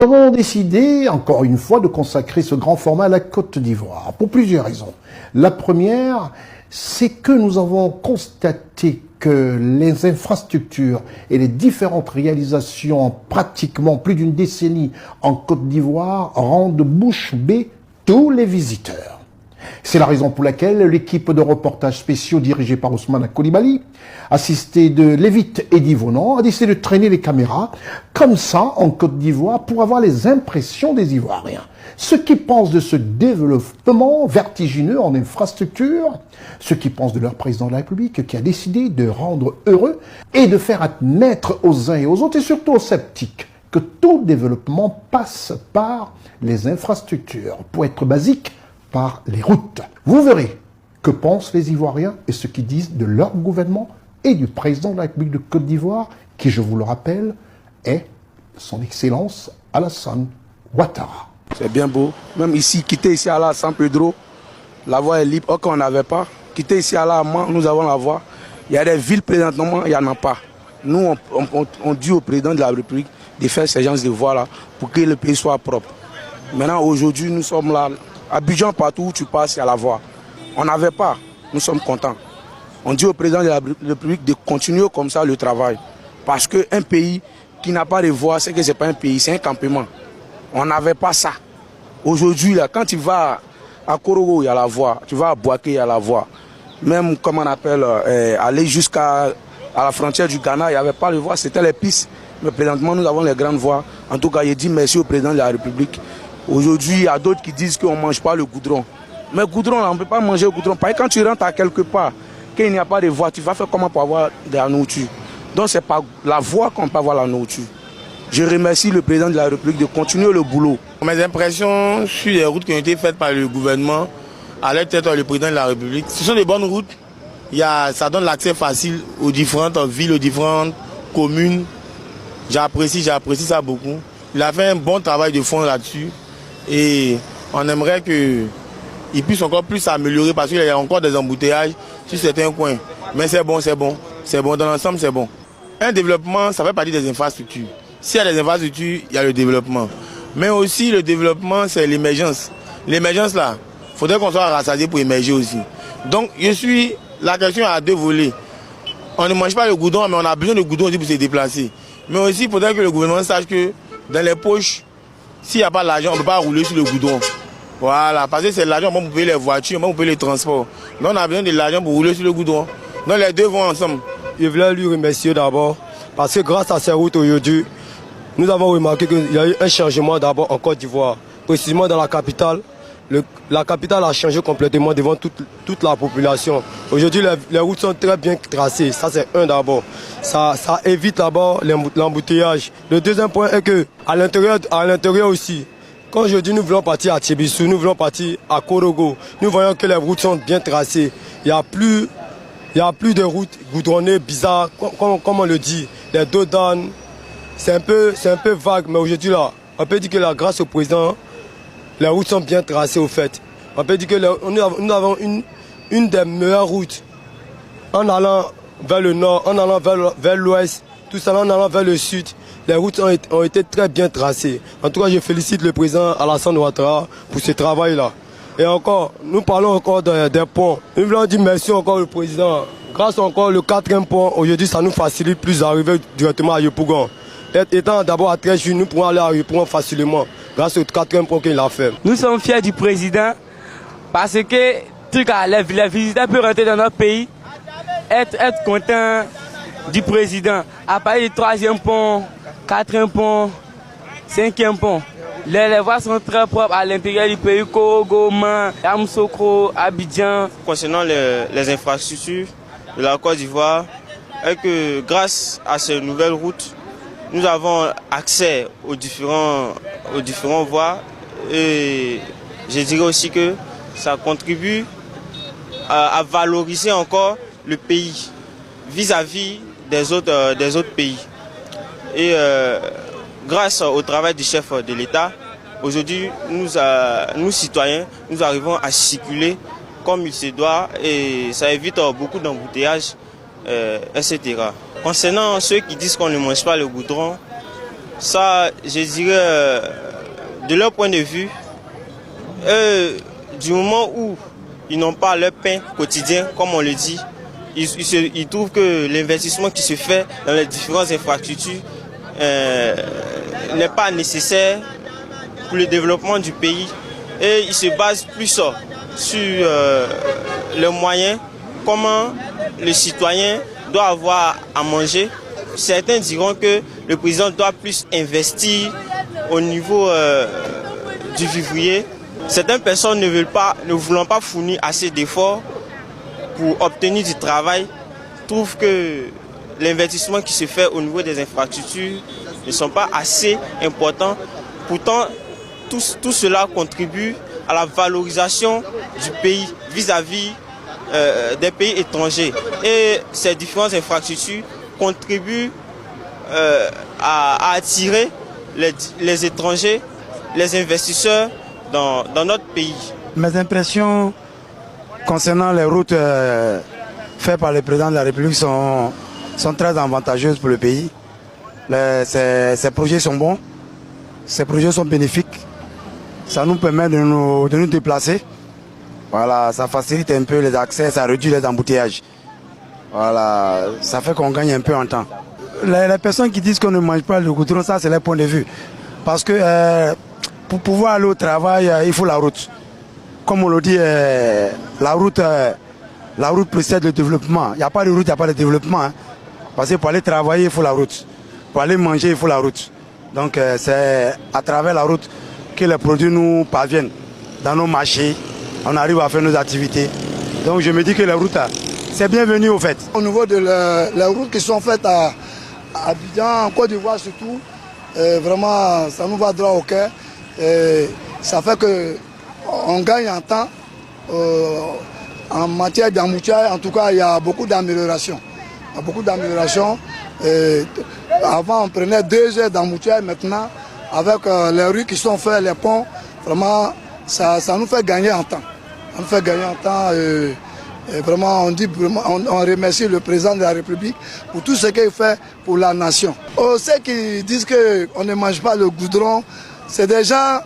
Nous avons décidé, encore une fois, de consacrer ce grand format à la Côte d'Ivoire, pour plusieurs raisons. La première, c'est que nous avons constaté que les infrastructures et les différentes réalisations en pratiquement plus d'une décennie en Côte d'Ivoire rendent bouche bée tous les visiteurs. C'est la raison pour laquelle l'équipe de reportages spéciaux dirigée par Ousmane Coulibaly, assistée de Lévite et d'Yvonan, a décidé de traîner les caméras comme ça en Côte d'Ivoire pour avoir les impressions des Ivoiriens. Ceux qui pensent de ce développement vertigineux en infrastructure, ceux qui pensent de leur président de la République qui a décidé de rendre heureux et de faire admettre aux uns et aux autres et surtout aux sceptiques que tout développement passe par les infrastructures. Pour être basique, par les routes. Vous verrez que pensent les Ivoiriens et ce qu'ils disent de leur gouvernement et du président de la République de Côte d'Ivoire, qui, je vous le rappelle, est son Excellence Alassane Ouattara. C'est bien beau. Même ici, quitter ici à la San Pedro, la voie est libre. Or qu'on n'avait pas. Quitter ici à la Mans, nous avons la voie. Il y a des villes présentement, il n'y en a pas. Nous, on dit au président de la République de faire ces genres de voies-là pour que le pays soit propre. Maintenant, aujourd'hui, nous sommes là. À Abidjan, partout où tu passes, il y a la voie. On n'avait pas, nous sommes contents. On dit au président de la République de continuer comme ça le travail. Parce qu'un pays qui n'a pas de voie, c'est que ce n'est pas un pays, c'est un campement. On n'avait pas ça. Aujourd'hui, là, quand tu vas à Korogo, il y a la voie. Tu vas à Boaké, il y a la voie. Même, comme on appelle, aller jusqu'à la frontière du Ghana, il n'y avait pas de voie, c'était les pistes. Mais présentement, nous avons les grandes voies. En tout cas, je dis merci au président de la République. Aujourd'hui, il y a d'autres qui disent qu'on ne mange pas le goudron. Mais goudron, on ne peut pas manger le goudron. Parce que quand tu rentres à quelque part, qu'il n'y a pas de voie, tu vas faire comment pour avoir de la nourriture? Donc, c'est par la voie qu'on peut avoir la nourriture. Je remercie le président de la République de continuer le boulot. Mes impressions sur les routes qui ont été faites par le gouvernement, à l'aide peut-être le président de la République, ce sont des bonnes routes. Ça donne l'accès facile aux différentes villes, aux différentes communes. J'apprécie ça beaucoup. Il a fait un bon travail de fond là-dessus. Et on aimerait qu'il puisse encore plus s'améliorer parce qu'il y a encore des embouteillages sur certains coins. Mais c'est bon. Dans l'ensemble, c'est bon. Un développement, ça fait partie des infrastructures. S'il y a des infrastructures, il y a le développement. Mais aussi, le développement, c'est l'émergence. L'émergence, là, il faudrait qu'on soit rassasié pour émerger aussi. Donc, la question à deux volets. On ne mange pas le goudron, mais on a besoin de goudron aussi pour se déplacer. Mais aussi, il faudrait que le gouvernement sache que dans les poches, s'il n'y a pas l'argent, on ne peut pas rouler sur le goudron. Voilà, parce que c'est l'argent pour payer les voitures, pour payer les transports. Donc on a besoin de l'argent pour rouler sur le goudron. Donc les deux vont ensemble. Je voulais lui remercier d'abord, parce que grâce à ces routes aujourd'hui, nous avons remarqué qu'il y a eu un changement d'abord en Côte d'Ivoire. Précisément dans la capitale. La capitale a changé complètement devant toute la population. Aujourd'hui, les routes sont très bien tracées. Ça, c'est un d'abord. Ça évite d'abord l'embouteillage. Le deuxième point est que à l'intérieur aussi, quand aujourd'hui nous voulons partir à Tchébissou, nous voulons partir à Korogo, nous voyons que les routes sont bien tracées. Il n'y a plus de routes goudronnées bizarres, comme on le dit, les dos d'âne. C'est un peu vague, mais aujourd'hui, là, on peut dire que grâce au président, les routes sont bien tracées au fait. On peut dire que nous avons une des meilleures routes en allant vers le nord, en allant vers l'ouest, tout ça en allant vers le sud. Les routes ont été très bien tracées. En tout cas, je félicite le président Alassane Ouattara pour ce travail-là. Et encore, nous parlons encore des ponts. Nous voulons dire merci encore au président. Grâce encore le 4e pont, aujourd'hui, ça nous facilite plus d'arriver directement à Yopougon. Étant d'abord à 13 juillet, nous pourrons aller à Yopougon facilement. Grâce au 4e pont qu'il a fait. Nous sommes fiers du président parce que les visiteurs peuvent rentrer dans notre pays, être contents du président. À partir du 3e pont, 4e pont, 5e pont, les voies sont très propres à l'intérieur du pays, Korogo, Man, Yamoussoukro, Abidjan. Concernant les infrastructures de la Côte d'Ivoire, est que grâce à ces nouvelles routes, nous avons accès aux différentes voies et je dirais aussi que ça contribue à valoriser encore le pays vis-à-vis des autres pays. Et grâce au travail du chef de l'État, aujourd'hui, nous citoyens, nous arrivons à circuler comme il se doit et ça évite beaucoup d'embouteillages, etc. Concernant ceux qui disent qu'on ne mange pas le goudron, Ça, je dirais, de leur point de vue, du moment où ils n'ont pas leur pain quotidien, comme on le dit, ils trouvent que l'investissement qui se fait dans les différentes infrastructures n'est pas nécessaire pour le développement du pays. Et ils se basent plus sur les moyens, comment le citoyen doit avoir à manger. Certains diront que le président doit plus investir au niveau du vivrier. Certaines personnes ne voulant pas fournir assez d'efforts pour obtenir du travail, trouvent que l'investissement qui se fait au niveau des infrastructures ne sont pas assez importants. Pourtant, tout cela contribue à la valorisation du pays vis-à-vis des pays étrangers. Et ces différentes infrastructures contribuent à attirer les étrangers, les investisseurs dans notre pays. Mes impressions concernant les routes faites par le président de la République sont très avantageuses pour le pays. Ces projets sont bons, ces projets sont bénéfiques. Ça nous permet de nous déplacer. Voilà, ça facilite un peu les accès, ça réduit les embouteillages. Voilà, ça fait qu'on gagne un peu en temps. Les personnes qui disent qu'on ne mange pas le goudron, ça c'est leur point de vue. Parce que pour pouvoir aller au travail, il faut la route. Comme on le dit, la route précède le développement. Il n'y a pas de route, il n'y a pas de développement. Hein. Parce que pour aller travailler, il faut la route. Pour aller manger, il faut la route. Donc c'est à travers la route que les produits nous parviennent dans nos marchés. On arrive à faire nos activités. Donc je me dis que la route, c'est bienvenu au fait. Au niveau de les routes qui sont faites à Abidjan, en Côte d'Ivoire surtout, vraiment ça nous va droit au cœur. Ça fait qu'on gagne en temps. En matière d'embouteillage, en tout cas, il y a beaucoup d'améliorations. Il y a beaucoup d'améliorations. Avant, on prenait 2 heures d'embouteillage. Maintenant, avec les rues qui sont faites, les ponts, vraiment, ça nous fait gagner en temps. Ça nous fait gagner en temps. Vraiment, on remercie le président de la République pour tout ce qu'il fait pour la nation. Ceux qui disent qu'on ne mange pas le goudron, c'est des gens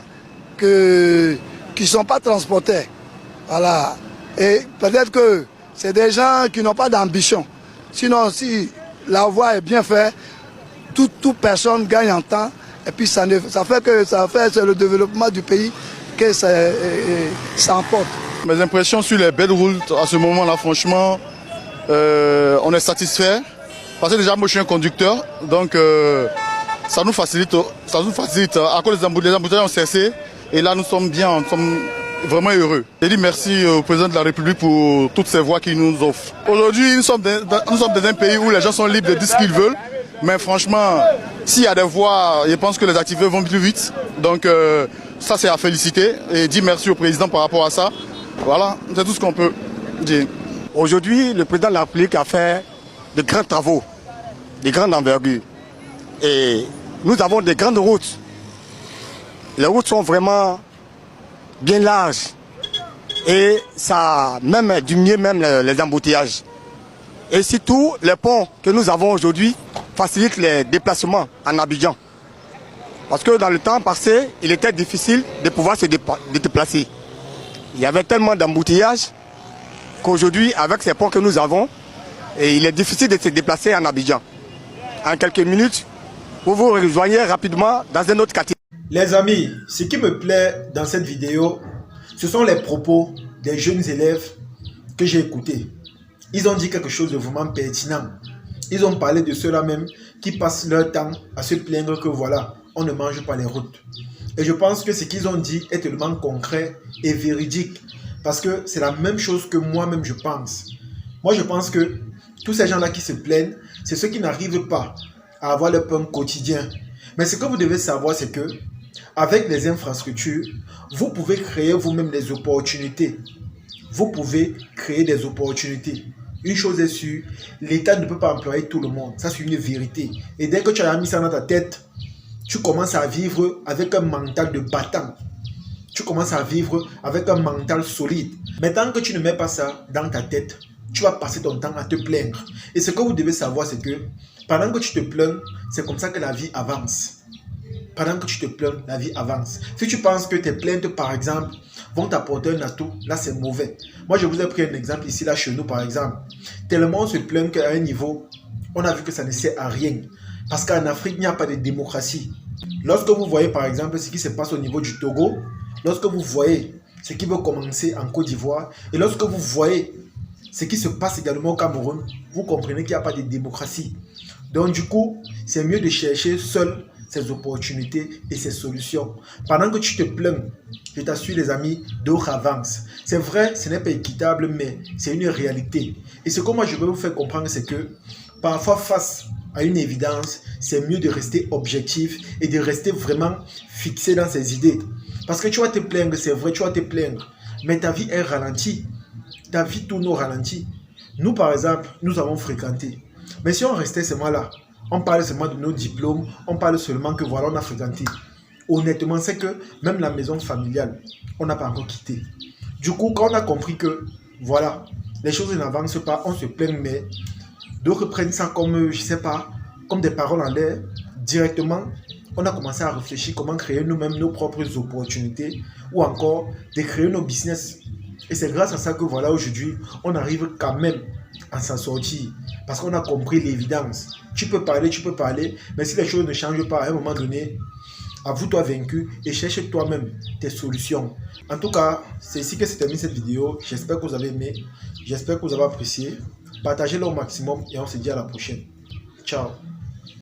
qui ne sont pas transportés. Voilà. Et peut-être que c'est des gens qui n'ont pas d'ambition. Sinon, si la voie est bien faite, toute personne gagne en temps. Et puis c'est le développement du pays que ça emporte. Mes impressions sur les belles routes à ce moment-là, franchement, on est satisfait. Parce que déjà, moi je suis un conducteur, donc ça nous facilite. À cause des embouteillages ont cessé. Et là, nous sommes bien, nous sommes vraiment heureux. Je dis merci au président de la République pour toutes ces voies qu'il nous offre. Aujourd'hui, nous sommes dans un pays où les gens sont libres de dire ce qu'ils veulent. Mais franchement, s'il y a des voies, je pense que les activités vont plus vite. Donc ça, c'est à féliciter. Et dire merci au président par rapport à ça. Voilà, c'est tout ce qu'on peut dire. Aujourd'hui, le président de la République a fait de grands travaux, de grandes envergures. Et nous avons des grandes routes. Les routes sont vraiment bien larges. Et ça même diminué même les embouteillages. Et surtout, les ponts que nous avons aujourd'hui facilitent les déplacements en Abidjan. Parce que dans le temps passé, il était difficile de pouvoir se déplacer. Il y avait tellement d'embouteillages qu'aujourd'hui, avec ces ponts que nous avons, il est difficile de se déplacer en Abidjan. En quelques minutes, vous vous rejoignez rapidement dans un autre quartier. Les amis, ce qui me plaît dans cette vidéo, ce sont les propos des jeunes élèves que j'ai écoutés. Ils ont dit quelque chose de vraiment pertinent. Ils ont parlé de ceux-là même qui passent leur temps à se plaindre que voilà, on ne mange pas les routes. Et je pense que ce qu'ils ont dit est tellement concret et véridique. Parce que c'est la même chose que moi-même je pense. Moi je pense que tous ces gens-là qui se plaignent, c'est ceux qui n'arrivent pas à avoir leur pain quotidien. Mais ce que vous devez savoir, c'est que avec les infrastructures, vous pouvez créer vous-même des opportunités. Vous pouvez créer des opportunités. Une chose est sûre, l'État ne peut pas employer tout le monde. Ça, c'est une vérité. Et dès que tu as mis ça dans ta tête, tu commences à vivre avec un mental de battant. Tu commences à vivre avec un mental solide. Mais tant que tu ne mets pas ça dans ta tête, tu vas passer ton temps à te plaindre. Et ce que vous devez savoir, c'est que pendant que tu te plains, c'est comme ça que la vie avance. pendant que tu te plains, la vie avance. Si tu penses que tes plaintes, par exemple, vont t'apporter un atout, là c'est mauvais. Moi je vous ai pris un exemple ici, là chez nous par exemple. Tellement on se plaint qu'à un niveau, on a vu que ça ne sert à rien. Parce qu'en Afrique, il n'y a pas de démocratie. Lorsque vous voyez par exemple ce qui se passe au niveau du Togo, lorsque vous voyez ce qui veut commencer en Côte d'Ivoire, et lorsque vous voyez ce qui se passe également au Cameroun, vous comprenez qu'il n'y a pas de démocratie. Donc du coup, c'est mieux de chercher seul ces opportunités et ces solutions. Pendant que tu te plains, je t'assure les amis, d'autres avancent. C'est vrai, ce n'est pas équitable, mais c'est une réalité. Et ce que moi je veux vous faire comprendre, c'est que parfois face à une évidence, c'est mieux de rester objectif et de rester vraiment fixé dans ses idées. Parce que tu vas te plaindre, c'est vrai, tu vas te plaindre, mais ta vie est ralentie. Ta vie tourne au ralenti. Nous, par exemple, nous avons fréquenté. Mais si on restait seulement là, on parle seulement de nos diplômes, on parle seulement que voilà, on a fréquenté. Honnêtement, c'est que même la maison familiale, on n'a pas encore quitté. Du coup, quand on a compris que, voilà, les choses n'avancent pas, on se plaint, mais d'autres prennent ça comme, je sais pas, comme des paroles en l'air, directement, on a commencé à réfléchir comment créer nous-mêmes nos propres opportunités ou encore de créer nos business. Et c'est grâce à ça que voilà, aujourd'hui, on arrive quand même à s'en sortir. Parce qu'on a compris l'évidence. Tu peux parler, mais si les choses ne changent pas à un moment donné, avoue-toi vaincu et cherche toi-même tes solutions. En tout cas, c'est ici que se termine cette vidéo. J'espère que vous avez aimé. J'espère que vous avez apprécié. Partagez-le au maximum et on se dit à la prochaine. Ciao.